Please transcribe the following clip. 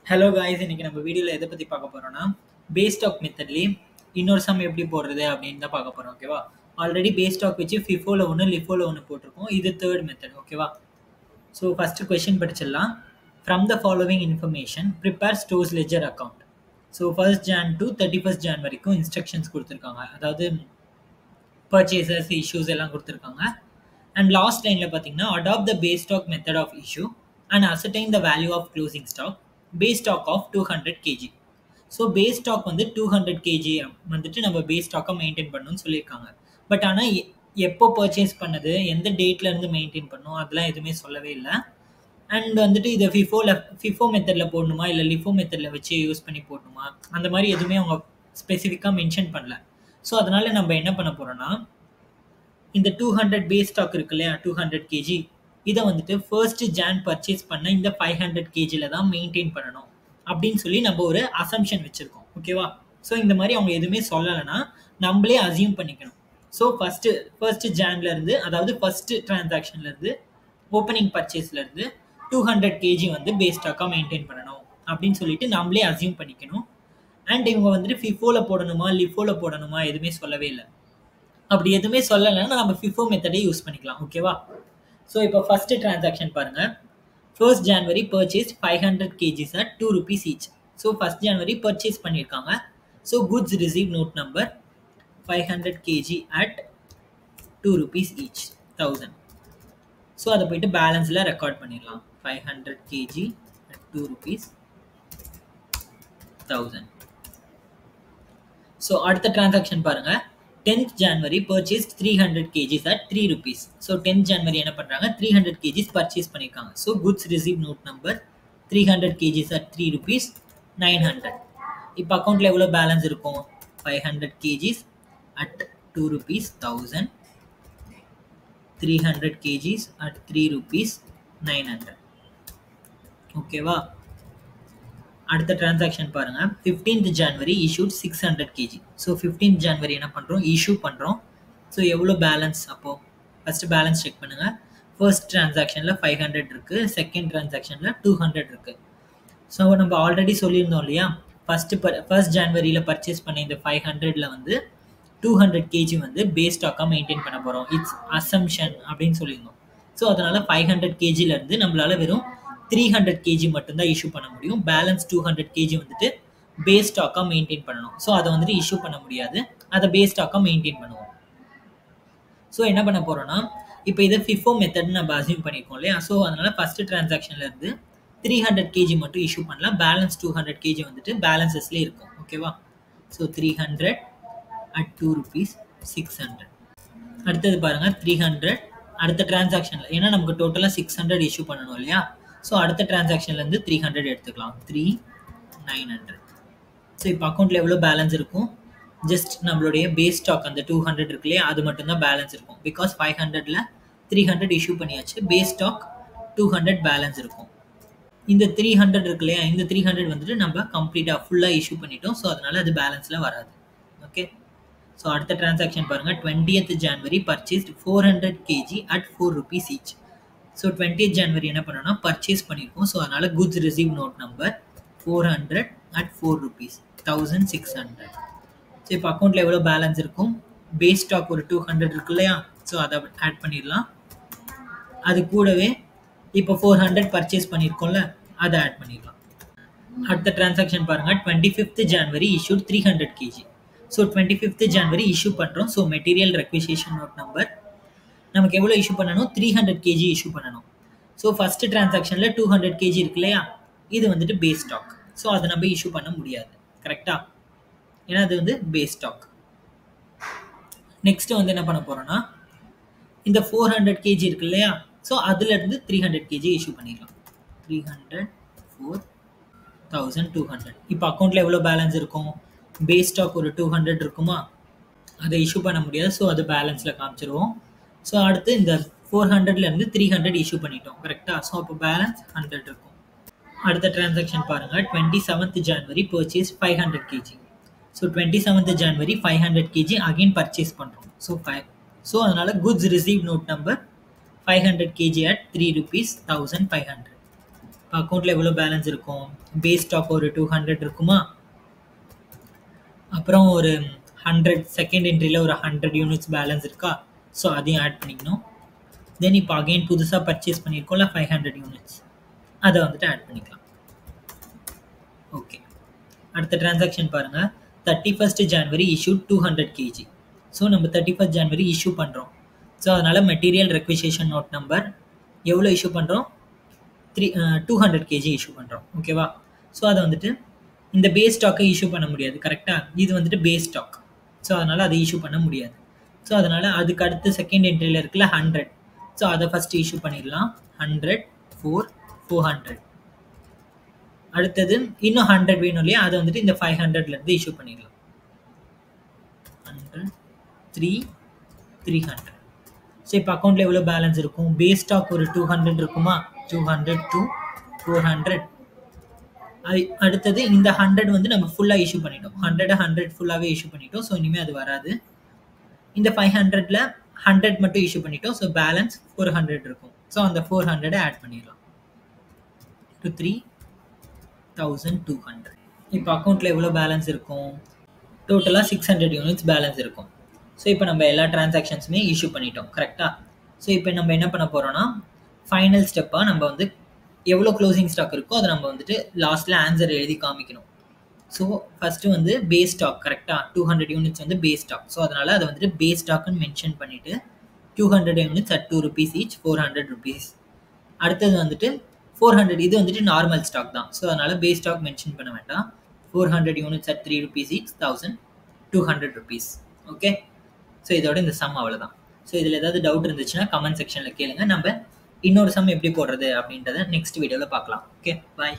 Hello guys, இன்னைக்கு நம்ம வீடியோவில் எதை பற்றி பார்க்க போகிறோம்னா பேஸ் ஸ்டாக் மெத்தட்லேயே இன்னொரு சம் எப்படி போடுறது அப்படின்னு தான் பார்க்க போகிறோம். ஓகேவா? ஆல்ரெடி பேஸ் ஸ்டாக் வச்சு ஃபிஃபோவில் ஒன்று லிஃபோவில் ஒன்று போட்டிருக்கோம். இது தேர்ட் மெத்தட். ஓகேவா? ஸோ ஃபஸ்ட்டு கொஷின் படிச்சிடலாம். From the following information prepare stores ledger account. So 1st Jan to 31st Jan வரைக்கும் இன்ஸ்ட்ரக்ஷன்ஸ் கொடுத்துருக்காங்க. அதாவது பர்ச்சேசஸ் இஷ்யூஸ் எல்லாம் கொடுத்துருக்காங்க. அண்ட் லாஸ்ட் லைனில் பார்த்தீங்கன்னா adopt the base stock method of issue and ascertain the value of closing stock base stock of 200 kg. So base stock வந்து 200 kg வந்துட்டு நம்ம பேஸ் ஸ்டாக்கை மெயின்டைன் பண்ணணும்னு சொல்லியிருக்காங்க. பட் ஆனால் எப்போ பர்ச்சேஸ் பண்ணது, எந்த டேட்லேருந்து மெயின்டைன் பண்ணணும், அதெல்லாம் எதுவுமே சொல்லவே இல்லை. அண்ட் வந்துட்டு இதை ஃபிஃபோ மெத்தடில் போடணுமா இல்லை லிஃபோ மெத்தடில் வச்சு யூஸ் பண்ணி போடணுமா, அந்த மாதிரி எதுவுமே அவங்க ஸ்பெசிஃபிக்காக மென்ஷன் பண்ணல. ஸோ அதனால் நம்ம என்ன பண்ண போகிறோன்னா, இந்த 200 பேஸ் ஸ்டாக் இருக்கு இல்லையா, 200 kg, இதை வந்துட்டு 1st Jan பர்ச்சேஸ் பண்ண இந்த 500 kgல தான் மெயின்டைன் பண்ணணும் அப்படின்னு சொல்லி நம்ம ஒரு அசம்ஷன் வச்சுருக்கோம். ஓகேவா? ஸோ இந்த மாதிரி அவங்க எதுவுமே சொல்லலைன்னா நம்மளே அசியூம் பண்ணிக்கணும். ஸோ ஃபர்ஸ்ட் ஜான்லேருந்து, அதாவது ஃபர்ஸ்ட் டிரான்சாக்ஷன்லேருந்து, ஓப்பனிங் பர்ச்சேஸ்லேருந்து 200 kg வந்து பேஸ் ஸ்டாக்காக மெயின்டைன் பண்ணணும் அப்படின்னு சொல்லிட்டு நம்மளே அசியூம் பண்ணிக்கணும். அண்ட் இவங்க வந்துட்டு ஃபிஃபோவில் போடணுமா லிஃபோவில் போடணுமா எதுவுமே சொல்லவே இல்லை. அப்படி எதுவுமே சொல்லலைன்னா நம்ம ஃபிஃபோ மெத்தடே யூஸ் பண்ணிக்கலாம். ஓகேவா? ஸோ இப்போ ஃபஸ்ட்டு டிரான்சாக்ஷன் பாருங்கள். 1st January purchase 500 kgs at 2 rupees each. So 1st January purchase பண்ணியிருக்காங்க. So goods receive note number 500 kg at 2 rupees each, 1000. So அதை போயிட்டு பேலன்ஸில் ரெக்கார்ட் பண்ணிடலாம். 500 kg at 2 rupees, 1000. ஸோ அடுத்த transaction பாருங்கள். 10th January purchased 300 kgs at 3 rupees. So 10th January என்ன பண்றாங்க, 300 kgs purchase பண்ணிருக்காங்க. So goods received note number 300 kgs at 3 rupees, 900. இப்போ அக்கௌண்ட்ல எவ்வளவு பேலன்ஸ் இருக்கும்? 500 kgs at 2 rupees, 1000. 300 kgs at 3 rupees, 900. ஓகேவா? அடுத்த டிரான்சாக்ஷன் பாருங்க. 15th January issued 600 kg. So 15th January என்ன பண்ணுறோம், இஷ்யூ பண்ணுறோம். ஸோ எவ்வளோ பேலன்ஸ்? அப்போது ஃபஸ்ட்டு பேலன்ஸ் செக் பண்ணுங்கள். ஃபர்ஸ்ட் டிரான்சாக்ஷனில் 500 இருக்குது, செகண்ட் டிரான்சாக்ஷனில் 200 இருக்குது. ஸோ நம்ம ஆல்ரெடி சொல்லியிருந்தோம் இல்லையா, ஃபர்ஸ்ட் ஜான்வரியில் பர்ச்சேஸ் பண்ண இந்த 500ல் வந்து 200 kg வந்து பேஸ் ஸ்டாக்காக மெயின்டைன் பண்ண போகிறோம். இட்ஸ் அசம்ஷன் அப்படின்னு சொல்லியிருந்தோம். ஸோ அதனால் 500 kgலேருந்து நம்மளால் வெறும் 300 kg மட்டும்தான் இஷ்யூ பண்ண முடியும். பேலன்ஸ் 200 kg வந்துட்டு பேஸ் ஸ்டாக்காக மெயின்டைன் பண்ணணும். ஸோ அதை வந்துட்டு இஷ்யூ பண்ண முடியாது, அதை பேஸ் ஸ்டாக்காக மெயின்டைன் பண்ணுவோம். ஸோ என்ன பண்ண போகிறோன்னா, இப்போ இதை ஃபிஃபோ மெத்தட்னு நம்ம அசியூம் பண்ணியிருக்கோம் இல்லையா. ஸோ அதனால் ஃபஸ்ட்டு டிரான்சாக்ஷன்லேருந்து 300 kg மட்டும் இஷ்யூ பண்ணலாம். பேலன்ஸ் 200 kg வந்துட்டு பேலன்சஸ்லேயே இருக்கும். ஓகேவா? So 300 at 2 rupees, 600. அடுத்தது பாருங்கள், 300 அடுத்த டிரான்சாக்ஷனில், ஏன்னா நமக்கு டோட்டலாக 600 இஷ்யூ பண்ணணும் இல்லையா. ஸோ அடுத்த டிரான்சாக்ஷன்லேருந்து 300 எடுத்துக்கலாம். 900. ஸோ இப்போ அக்கௌண்ட்டில் எவ்வளோ பேலன்ஸ் இருக்கும்? ஜஸ்ட் நம்மளுடைய பேஸ் ஸ்டாக் அந்த 200 இருக்கு இல்லையா, அது மட்டும்தான் பேலன்ஸ் இருக்கும். பிகாஸ் 500ல் 300 இஷ்யூ பண்ணியாச்சு, பேஸ் ஸ்டாக் 200 பேலன்ஸ் இருக்கும். இந்த 300 இருக்கு இல்லையா, இந்த 300 வந்துட்டு நம்ம கம்ப்ளீட்டாக ஃபுல்லாக இஷ்யூ பண்ணிட்டோம். ஸோ அதனால் அது பேலன்ஸில் வராது. ஓகே. ஸோ அடுத்த டிரான்சாக்ஷன் பாருங்கள். 20th January purchased 400 kg at 4 rupees each. So 20th January என்ன பண்ணோன்னா பர்ச்சேஸ் பண்ணியிருக்கோம். ஸோ அதனால் goods receive note number 400 at 4 rupees, 1600. So இப்போ அக்கௌண்ட்டில் எவ்வளோ பேலன்ஸ் இருக்கும்? பேஸ் ஸ்டாக் ஒரு 200 இருக்கு இல்லையா, ஸோ அதை ஆட் பண்ணிடலாம். அது கூடவே இப்போ 400 பர்ச்சேஸ் பண்ணியிருக்கோம்ல, அதை ஆட் பண்ணிடலாம். அடுத்த டிரான்சாக்ஷன் பாருங்கள். 25th January issued 300 kg. So 25th January issue பண்ணுறோம். ஸோ மெட்டீரியல் ரெக்விசிஷன் நோட் நம்பர் நமக்கு எவ்வளோ இஷ்யூ பண்ணணும்? 300 kg இஷ்யூ பண்ணணும். ஸோ ஃபஸ்ட்டு டிரான்சாக்ஷனில் 200 kg இருக்கு இல்லையா, இது வந்துட்டு பேஸ் ஸ்டாக். ஸோ அதை நம்ம இஷ்யூ பண்ண முடியாது. கரெக்டாக? ஏன்னா அது வந்து பேஸ் ஸ்டாக். நெக்ஸ்ட்டு வந்து என்ன பண்ண போகிறோன்னா, இந்த 400 kg இருக்கு இல்லையா, ஸோ அதுலேருந்து 300 kg இஷ்யூ பண்ணிடலாம். 300, 4,200. இப்போ அக்கௌண்ட்டில் எவ்வளோ பேலன்ஸ் இருக்கும்? பேஸ் ஸ்டாக் ஒரு 200 இருக்குமா, அதை இஷ்யூ பண்ண முடியாது. ஸோ அது பேலன்ஸில் காமிச்சிருவோம். ஸோ அடுத்து இந்த 400லேருந்து 300 இஷ்யூ பண்ணிட்டோம். கரெக்டாக? ஸோ அப்போ பேலன்ஸ் 100 இருக்கும். அடுத்த டிரான்சாக்ஷன் பாருங்கள். 27th January purchase 500 kg. So 27th January 500 kg again purchase பண்ணுறோம். ஸோ அதனால் goods receive note number 500 kg at 3 rupees, 1500. அக்கௌண்ட்டில் எவ்வளோ பேலன்ஸ் இருக்கும்? பேஸ் ஸ்டாக் ஒரு 200 இருக்குமா? அப்புறம் ஒரு 100 செகண்ட் என்ட்ரியில் ஒரு 100 யூனிட்ஸ் பேலன்ஸ் இருக்கா? ஸோ அதையும் ஆட் பண்ணிக்கணும். தென் இப்போ அகைன் புதுசாக பர்ச்சேஸ் பண்ணியிருக்கோம்ல 500 யூனிட்ஸ், அதை வந்துட்டு ஆட் பண்ணிக்கலாம். ஓகே, அடுத்த டிரான்சாக்ஷன் பாருங்கள். 31st January issued 200 kg. So நம்ம 31st January இஷ்யூ பண்ணுறோம். ஸோ அதனால் மெட்டீரியல் ரெக்விசிஷன் நோட் நம்பர் எவ்வளோ இஷ்யூ பண்ணுறோம்? 200 kg இஷ்யூ பண்ணுறோம். ஓகேவா? ஸோ அதை வந்துட்டு இந்த பேஸ் ஸ்டாக்கை இஷ்யூ பண்ண முடியாது. கரெக்டாக? இது வந்துட்டு பேஸ் ஸ்டாக். ஸோ அதனால் அதை இஷ்யூ பண்ண முடியாது. ஸோ அதனால் அதுக்கு அடுத்து செகண்ட் என்ட்ரியில் இருக்குல்ல 100. ஸோ அதை ஃபஸ்ட்டு இஷ்யூ பண்ணிடலாம். 100 4 400. அடுத்தது இன்னும் 100 வேணும் இல்லையா? அதை வந்துட்டு இந்த 500லேருந்து இஷ்யூ பண்ணிடலாம். 100 3 300. ஸோ இப்போ அக்கௌண்ட்டில் எவ்வளோ பேலன்ஸ் இருக்கும்? பேஸ் ஸ்டாக் ஒரு 200 இருக்குமா? 200 to 400. அடுத்தது இந்த 100 வந்து நம்ம ஃபுல்லாக இஷ்யூ பண்ணிட்டோம். 100 ஃபுல்லாகவே இஷ்யூ பண்ணிட்டோம். ஸோ இனிமேல் அது வராது. இந்த 500ல் 100 மட்டும் இஷ்யூ பண்ணிட்டோம். ஸோ பேலன்ஸ் 400 இருக்கும். ஸோ அந்த 400 ஆட் பண்ணிடலாம். 3200. இப்போ அக்கௌண்ட்டில் எவ்வளோ பேலன்ஸ் இருக்கும்? டோட்டலாக 600 யூனிட்ஸ் பேலன்ஸ் இருக்கும். ஸோ இப்போ நம்ம எல்லா டிரான்சாக்ஷன்ஸுமே இஷ்யூ பண்ணிட்டோம். கரெக்டாக? ஸோ இப்போ நம்ம என்ன பண்ண போகிறோம்னா, ஃபைனல் ஸ்டெப்பாக நம்ம வந்து எவ்வளோ க்ளோசிங் ஸ்டாக் இருக்கோ அதை நம்ம வந்துட்டு லாஸ்ட்டில் ஆன்சர் எழுதி காமிக்கணும். ஸோ ஃபஸ்ட்டு வந்து பேஸ் ஸ்டாக். கரெக்டாக? 200 யூனிட்ஸ் வந்து பேஸ் ஸ்டாக். ஸோ அதனால் அதை வந்துட்டு பேஸ் ஸ்டாக்குன்னு மென்ஷன் பண்ணிவிட்டு 200 units at 2 rupees each, 400 rupees. அடுத்தது வந்துட்டு 400, இது வந்துட்டு நார்மல் ஸ்டாக் தான். ஸோ அதனால் பேஸ் ஸ்டாக் மென்ஷன் பண்ண வேண்டாம். 400 units at 3 rupees each, 1200 rupees. Okay, so இதோட இந்த சம் அவ்வளோதான். ஸோ இதில் ஏதாவது டவுட் இருந்துச்சுன்னா கமெண்ட் செக்ஷனில் கேளுங்க. நம்ம இன்னொரு சம் எப்படி போடுறது அப்படின்றத நெக்ஸ்ட் வீடியோவில் பார்க்கலாம். ஓகே, பாய்.